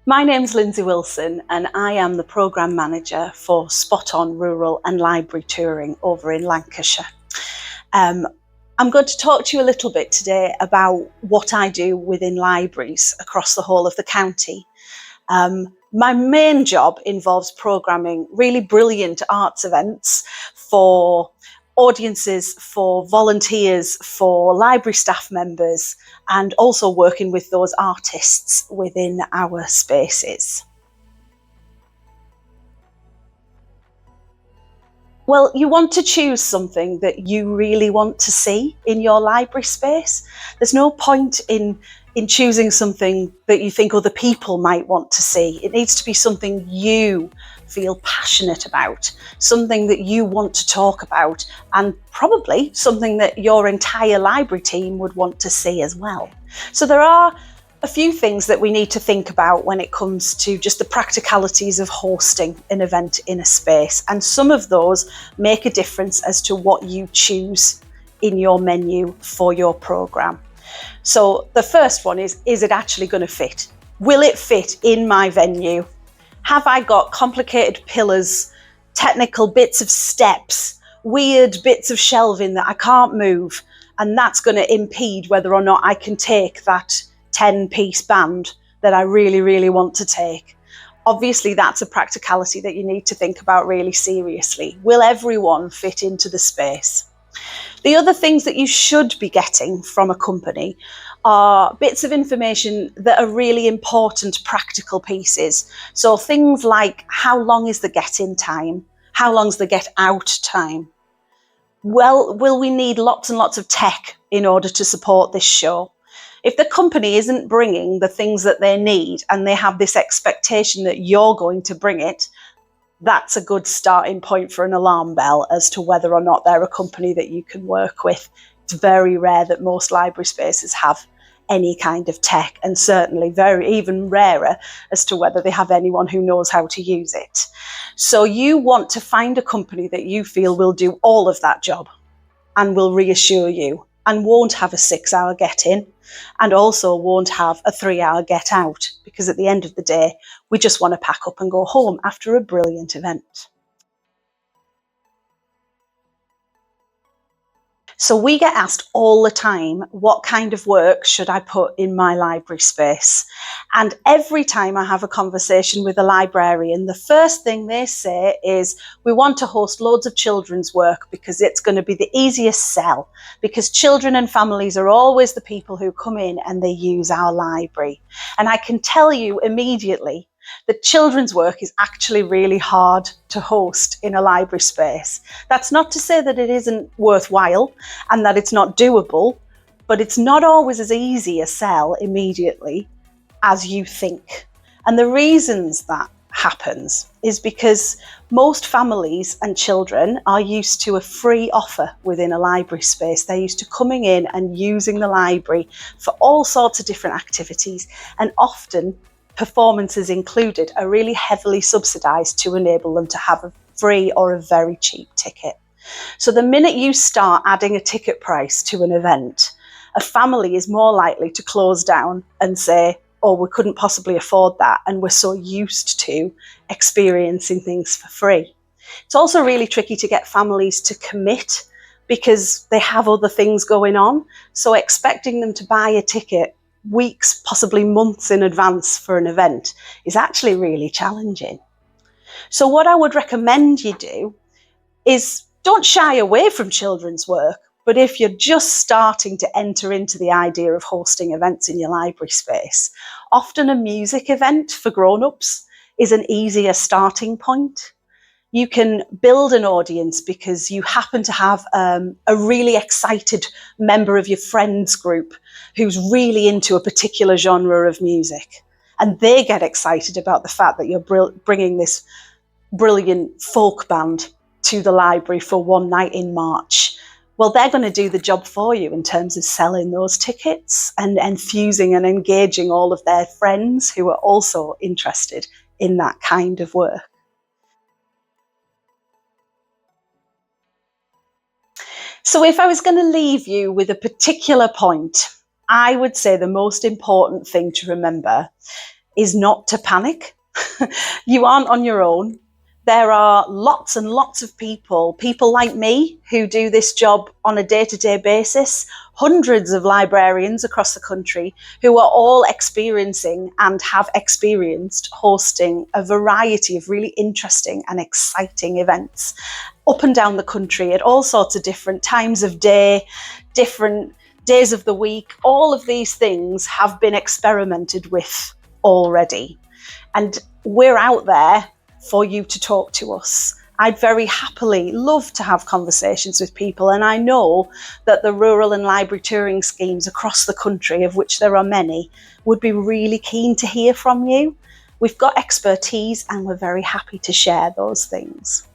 My name's Lyndsey Wilson and I am the Programme Manager for Spot On Rural and Library Touring over in Lancashire. I'm going to talk to you a little bit today about what I do within libraries across the whole of the county. My main job involves programming really brilliant arts events for audiences, for volunteers, for library staff members, and also working with those artists within our spaces. Well, you want to choose something that you really want to see in your library space. There's no point in choosing something that you think other people might want to see. It needs to be something you feel passionate about, something that you want to talk about, and probably something that your entire library team would want to see as well. So there are a few things that we need to think about when it comes to just the practicalities of hosting an event in a space, and some of those make a difference as to what you choose in your menu for your programme. So the first one is it actually going to fit? Will it fit in my venue? Have I got complicated pillars, technical bits of steps, weird bits of shelving that I can't move, and that's going to impede whether or not I can take that 10-piece band that I really, really want to take? Obviously, that's a practicality that you need to think about really seriously. Will everyone fit into the space? The other things that you should be getting from a company are bits of information that are really important practical pieces. So things like, how long is the get-in time? How long's the get-out time? Well, will we need lots and lots of tech in order to support this show? If the company isn't bringing the things that they need and they have this expectation that you're going to bring it, that's a good starting point for an alarm bell as to whether or not they're a company that you can work with. It's very rare that most library spaces have any kind of tech, and certainly even rarer as to whether they have anyone who knows how to use it. So you want to find a company that you feel will do all of that job and will reassure you and won't have a 6-hour get-in and also won't have a 3-hour get-out, because at the end of the day, we just want to pack up and go home after a brilliant event. So we get asked all the time, what kind of work should I put in my library space? And every time I have a conversation with a librarian, the first thing they say is, we want to host loads of children's work because it's going to be the easiest sell, because children and families are always the people who come in and they use our library. And I can tell you immediately that children's work is actually really hard to host in a library space. That's not to say that it isn't worthwhile and that it's not doable, but it's not always as easy a sell immediately as you think. And the reasons that happens is because most families and children are used to a free offer within a library space. They're used to coming in and using the library for all sorts of different activities, and often performances included are really heavily subsidised to enable them to have a free or a very cheap ticket. So the minute you start adding a ticket price to an event, a family is more likely to close down and say, oh, we couldn't possibly afford that, and we're so used to experiencing things for free. It's also really tricky to get families to commit because they have other things going on. So expecting them to buy a ticket weeks, possibly months in advance for an event is actually really challenging. So what I would recommend you do is don't shy away from children's work, but if you're just starting to enter into the idea of hosting events in your library space, often a music event for grown-ups is an easier starting point. You can build an audience because you happen to have a really excited member of your friends group who's really into a particular genre of music. And they get excited about the fact that you're bringing this brilliant folk band to the library for one night in March. Well, they're going to do the job for you in terms of selling those tickets and enthusing and engaging all of their friends who are also interested in that kind of work. So if I was going to leave you with a particular point, I would say the most important thing to remember is not to panic. You aren't on your own. There are lots and lots of people like me who do this job on a day-to-day basis, hundreds of librarians across the country who are all experiencing and have experienced hosting a variety of really interesting and exciting events up and down the country at all sorts of different times of day, different days of the week. All of these things have been experimented with already. And we're out there for you to talk to us. I'd very happily love to have conversations with people, and I know that the rural and library touring schemes across the country, of which there are many, would be really keen to hear from you. We've got expertise and we're very happy to share those things.